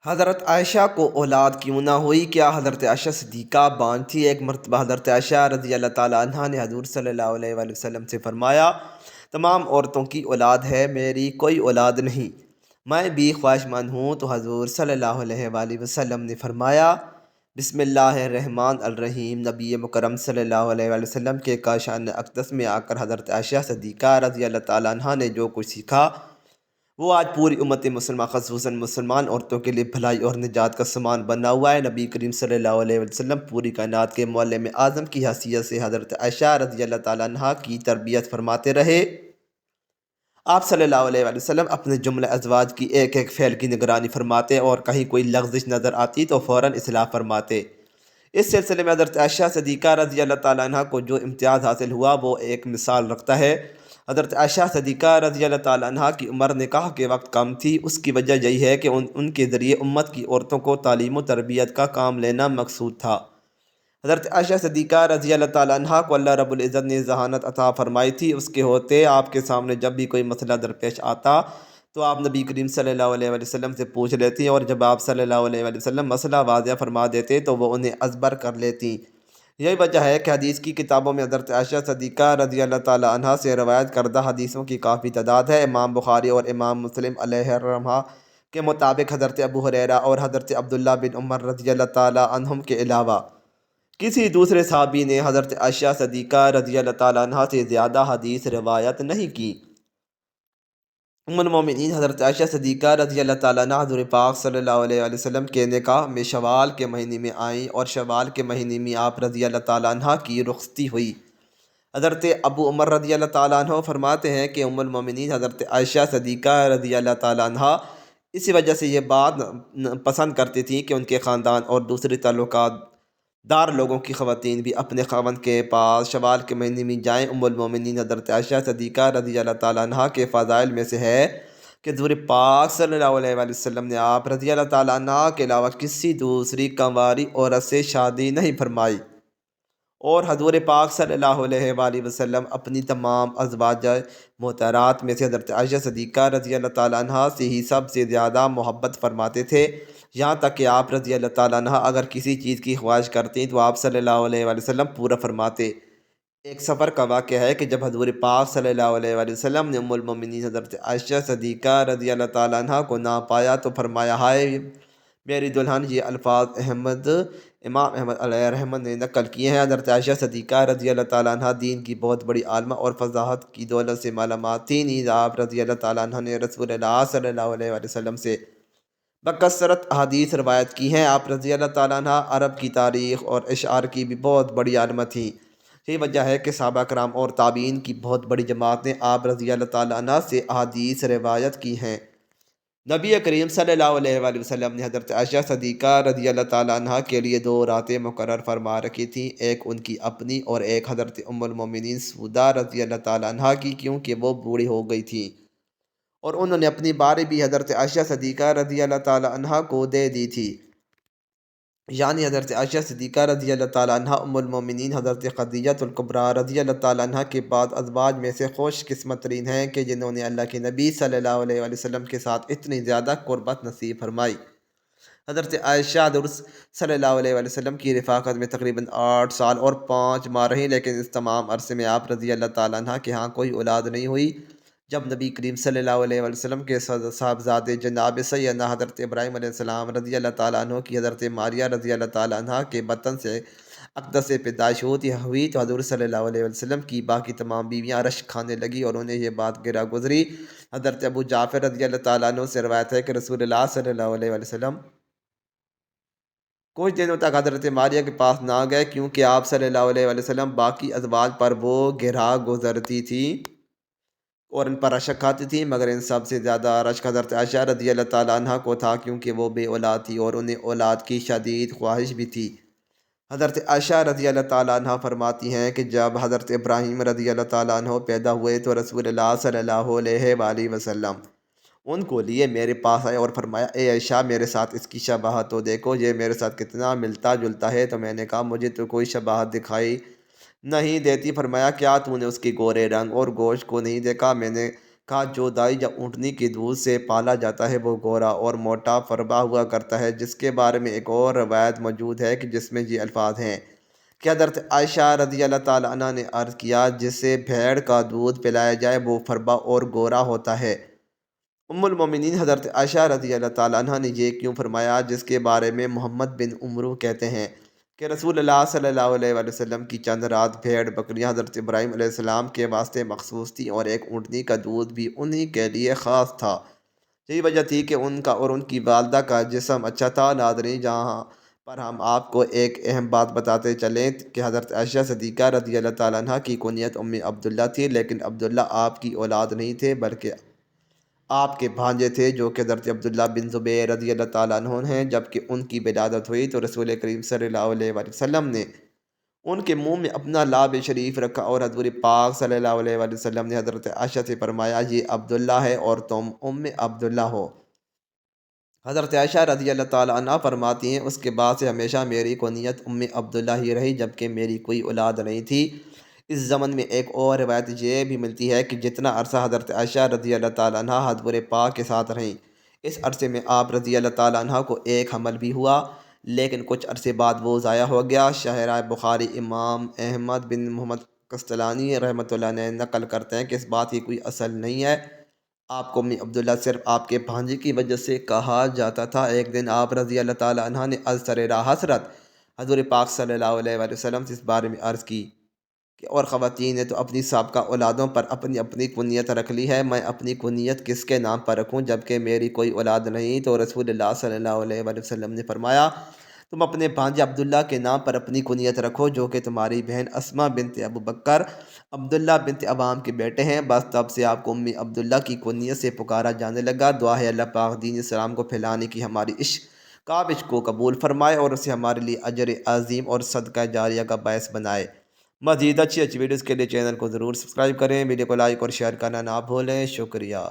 حضرت عائشہ کو اولاد کیوں نہ ہوئی؟ کیا حضرت عائشہ صدیقہ بان تھی؟ ایک مرتبہ حضرت عائشہ رضی اللہ تعالیٰ عنہ نے حضور صلی اللہ علیہ وآلہ وسلم سے فرمایا، تمام عورتوں کی اولاد ہے، میری کوئی اولاد نہیں، میں بھی خواہش مند ہوں۔ تو حضور صلی اللہ علیہ وآلہ وسلم نے فرمایا، بسم اللہ الرحمن الرحیم۔ نبی مکرم صلی اللہ علیہ وآلہ وسلم کے کاشان اقدس میں آ کر حضرت عائشہ صدیقہ رضی اللہ تعالیٰ عنہ نے جو کچھ سیکھا، وہ آج پوری امت مسلمہ خصوصاً مسلمان عورتوں کے لیے بھلائی اور نجات کا سامان بنا ہوا ہے۔ نبی کریم صلی اللہ علیہ وسلم پوری کائنات کے معلم اعظم کی حیثیت سے حضرت عائشہ رضی اللہ تعالیٰ عنہ کی تربیت فرماتے رہے۔ آپ صلی اللہ علیہ وسلم اپنے جملہ ازواج کی ایک ایک فعل کی نگرانی فرماتے اور کہیں کوئی لغزش نظر آتی تو فوراً اصلاح فرماتے۔ اس سلسلے میں حضرت عائشہ صدیقہ رضی اللہ تعالیٰ عنہ کو جو امتیاز حاصل ہوا وہ ایک مثال رکھتا ہے۔ حضرت عائشہ صدیقہ رضی اللہ تعالیٰ عنہ کی عمر نکاح کے وقت کم تھی۔ اس کی وجہ یہی ہے کہ ان کے ذریعے امت کی عورتوں کو تعلیم و تربیت کا کام لینا مقصود تھا۔ حضرت عائشہ صدیقہ رضی اللہ تعالیٰ عنہ کو اللہ رب العزت نے ذہانت عطا فرمائی تھی۔ اس کے ہوتے آپ کے سامنے جب بھی کوئی مسئلہ درپیش آتا تو آپ نبی کریم صلی اللہ علیہ وسلم سے پوچھ لیتی، اور جب آپ صلی اللہ علیہ وسلم مسئلہ واضح فرما دیتے تو وہ انہیں ازبر کر لیتی۔ یہی وجہ ہے کہ حدیث کی کتابوں میں حضرت عائشہ صدیقہ رضی اللہ تعالیٰ عنہ سے روایت کردہ حدیثوں کی کافی تعداد ہے۔ امام بخاری اور امام مسلم علیہ الرحمہ کے مطابق حضرت ابو ہریرہ اور حضرت عبداللہ بن عمر رضی اللہ تعالیٰ عنہم کے علاوہ کسی دوسرے صحابی نے حضرت عائشہ صدیقہ رضی اللہ تعالیٰ عنہ سے زیادہ حدیث روایت نہیں کی۔ ام المومنین حضرت عائشہ صدیقہ رضی اللہ تعالیٰ عنہ حضور پاک صلی اللہ علیہ وسلم کے نکاح میں شوال کے مہینے میں آئیں اور شوال کے مہینے میں آپ رضی اللہ تعالیٰ عنہ کی رخصتی ہوئی۔ حضرت ابو عمر رضی اللہ تعالیٰ عنہ فرماتے ہیں کہ ام المومنین حضرت عائشہ صدیقہ رضی اللہ تعالیٰ عنہ اسی وجہ سے یہ بات پسند کرتی تھیں کہ ان کے خاندان اور دوسری تعلقات دار لوگوں کی خواتین بھی اپنے خاوند کے پاس شوال کے مہینے میں جائیں۔ ام المومنین حضرت عائشہ صدیقہ رضی اللہ تعالیٰ عنہ کے فضائل میں سے ہے کہ حضور پاک صلی اللہ علیہ وسلم نے آپ رضی اللہ تعالیٰ عنہ کے علاوہ کسی دوسری کنواری عورت سے شادی نہیں فرمائی، اور حضور پاک صلی اللہ علیہ وآلہ وسلم اپنی تمام ازواج محترات میں سے حضرت عائشہ صدیقہ رضی اللہ تعالیٰ عنہ سے ہی سب سے زیادہ محبت فرماتے تھے، یہاں تک کہ آپ رضی اللہ تعالیٰ عنہ اگر کسی چیز کی خواہش کرتے تو آپ صلی اللہ علیہ وآلہ وسلم پورا فرماتے۔ ایک سفر کا واقعہ ہے کہ جب حضور پاک صلی اللہ علیہ وآلہ وسلم نے ام المومنین حضرت عائشہ صدیقہ رضی اللہ تعالیٰ عنہ کو نہ پایا تو فرمایا، ہائے میری دلہن۔ یہ الفاظ امام احمد علیہ رحمت نے نقل کیے ہیں۔ حضرت عائشہ صدیقہ رضی اللہ تعالیٰ عنہ دین کی بہت بڑی عالمہ اور فضاحت کی دولت سے مالا مال تھی۔ نیز آپ رضی اللہ تعالیٰ عنہ نے رسول اللہ صلی اللہ علیہ وآلہ وسلم سے بکثرت احادیث روایت کی ہیں۔ آپ رضی اللہ تعالیٰ عنہ عرب کی تاریخ اور اشعار کی بھی بہت بڑی عالمہ تھیں۔ یہی وجہ ہے کہ صحابہ کرام اور تابعین کی بہت بڑی جماعت نے آپ رضی اللہ تعالیٰ عنہ سے احادیث روایت کی ہیں۔ نبی کریم صلی اللہ علیہ وآلہ وسلم نے حضرت عائشہ صدیقہ رضی اللہ تعالیٰ عنہ کے لیے 2 راتیں مقرر فرما رکھی تھیں، ایک ان کی اپنی اور ایک حضرت ام المومنین سودہ رضی اللہ تعالیٰ عنہ کی، کیونکہ وہ بوڑھی ہو گئی تھیں اور انہوں نے اپنی باری بھی حضرت عائشہ صدیقہ رضی اللہ تعالیٰ عنہ کو دے دی تھی۔ یعنی حضرت عائشہ صدیقہ رضی اللہ تعالیٰ عنہ ام المومنین حضرت خدیجہ الکبریٰ رضی اللہ تعالیٰ عنہ کے بعد ازواج میں سے خوش قسمت ترین ہیں کہ جنہوں نے اللہ کے نبی صلی اللہ علیہ وآلہ وسلم کے ساتھ اتنی زیادہ قربت نصیب فرمائی۔ حضرت عائشہ صلی اللہ علیہ وآلہ وسلم کی رفاقت میں تقریباً 8 سال اور 5 ماہ رہیں، لیکن اس تمام عرصے میں آپ رضی اللہ تعالیٰ عنہ کے ہاں کوئی اولاد نہیں ہوئی۔ جب نبی کریم صلی اللہ علیہ وآلہ وسلم کے صاحبزادے جناب سیدنا حضرت ابراہیم علیہ السلام رضی اللہ تعالیٰ عنہ کی حضرت ماریہ رضی اللہ تعالیٰ عنہ کے بطن سے اقدس سے پیدائش ہوئی تو حضور صلی اللہ علیہ وسلم کی باقی تمام بیویاں رشک کھانے لگی اور انہیں یہ بات گرا گزری۔ حضرت ابو جعفر رضی اللہ تعالیٰ عنہ سے روایت ہے کہ رسول اللہ صلی اللہ علیہ وسلم کچھ دنوں تک حضرت ماریہ کے پاس نہ گئے، کیونکہ آپ صلی اللہ علیہ وسلم باقی ازواج پر وہ گرا گزرتی تھی اور ان پر رشک کھاتی تھی، مگر ان سب سے زیادہ رشک حضرت عائشہ رضی اللہ تعالیٰ عنہ کو تھا، کیونکہ وہ بے اولاد تھی اور انہیں اولاد کی شدید خواہش بھی تھی۔ حضرت عائشہ رضی اللہ تعالیٰ عنہ فرماتی ہیں کہ جب حضرت ابراہیم رضی اللہ تعالیٰ عنہ پیدا ہوئے تو رسول اللہ صلی اللہ علیہ وآلہ وسلم ان کو لیے میرے پاس آئے اور فرمایا، اے عائشہ میرے ساتھ اس کی شباہت تو دیکھو، یہ میرے ساتھ کتنا ملتا جلتا ہے۔ تو میں نے کہا، مجھے تو کوئی شباہت دکھائی نہیں دیتی۔ فرمایا، کیا تو نے اس کے گورے رنگ اور گوشت کو نہیں دیکھا؟ میں نے کہا جو دائی یا اونٹنی کے دودھ سے پالا جاتا ہے وہ گورا اور موٹا فربا ہوا کرتا ہے، جس کے بارے میں ایک اور روایت موجود ہے کہ جس میں یہ الفاظ ہیں کہ حضرت عائشہ رضی اللہ تعالیٰ عنہ نے عرض کیا جسے بھیڑ کا دودھ پلایا جائے وہ فربا اور گورا ہوتا ہے۔ ام المومنین حضرت عائشہ رضی اللہ تعالیٰ عنہ نے یہ کیوں فرمایا، جس کے بارے میں محمد بن عمرو کہتے ہیں کہ رسول اللہ صلی اللہ علیہ وآلہ وسلم کی چند رات بھیڑ بکریاں حضرت ابراہیم علیہ السلام کے واسطے مخصوص تھی اور ایک اونٹنی کا دودھ بھی انہی کے لیے خاص تھا۔ یہی وجہ تھی کہ ان کا اور ان کی والدہ کا جسم اچھا تھا۔ ناظرین، جہاں پر ہم آپ کو ایک اہم بات بتاتے چلیں کہ حضرت عائشہ صدیقہ رضی اللہ تعالیٰ عنہ کی کنیت ام عبداللہ تھی، لیکن عبداللہ آپ کی اولاد نہیں تھے بلکہ آپ کے بھانجے تھے جو کہ حضرت عبداللہ بن زبیر رضی اللہ تعالیٰ عنہ ہیں۔ جب کہ ان کی ولادت ہوئی تو رسول کریم صلی اللہ علیہ وآلہ وسلم نے ان کے منہ میں اپنا لاب شریف رکھا اور حضور پاک صلی اللہ علیہ وآلہ وسلم نے حضرت عائشہ سے فرمایا یہ عبداللہ ہے اور تم ام عبداللہ ہو۔ حضرت عائشہ رضی اللہ تعالیٰ عنہ فرماتی ہیں اس کے بعد سے ہمیشہ میری کنیت ام عبداللہ ہی رہی جبکہ میری کوئی اولاد نہیں تھی۔ اس زمن میں ایک اور روایت یہ بھی ملتی ہے کہ جتنا عرصہ حضرت عائشہ رضی اللہ تعالیٰ عنہ حضور پاک کے ساتھ رہیں، اس عرصے میں آپ رضی اللہ تعالیٰ عنہ کو ایک حمل بھی ہوا، لیکن کچھ عرصے بعد وہ ضائع ہو گیا۔ شاہراہ بخاری امام احمد بن محمد قسطلانی رحمۃ اللہ علیہ نقل کرتے ہیں کہ اس بات کی کوئی اصل نہیں ہے۔ آپ کو ام عبداللہ صرف آپ کے بھانجے کی وجہ سے کہا جاتا تھا۔ ایک دن آپ رضی اللہ تعالیٰ عنہ نے از سر راہ حسرت حضور پاک صلی اللہ علیہ وآلہ وسلم سے اس بارے میں عرض کی کہ اور خواتین نے تو اپنی سابقہ اولادوں پر اپنی اپنی کنیت رکھ لی ہے، میں اپنی کنیت کس کے نام پر رکھوں جبکہ میری کوئی اولاد نہیں؟ تو رسول اللہ صلی اللہ علیہ وآلہ وسلم نے فرمایا تم اپنے بھانجے عبداللہ کے نام پر اپنی کنیت رکھو جو کہ تمہاری بہن اسما بنت ابو بکر عبداللہ بنت عوام کے بیٹے ہیں۔ بس تب سے آپ کو ام عبداللہ کی کنیت سے پکارا جانے لگا۔ دعا ہے اللہ پاک دین اسلام کو پھیلانے کی ہماری کاوش کو قبول فرمائے اور اسے ہمارے لیے اجر عظیم اور صدقہ جاریہ کا باعث بنائے۔ مزید اچھی ویڈیوز کے لیے چینل کو ضرور سبسکرائب کریں، ویڈیو کو لائک اور شیئر کرنا نہ بھولیں۔ شکریہ۔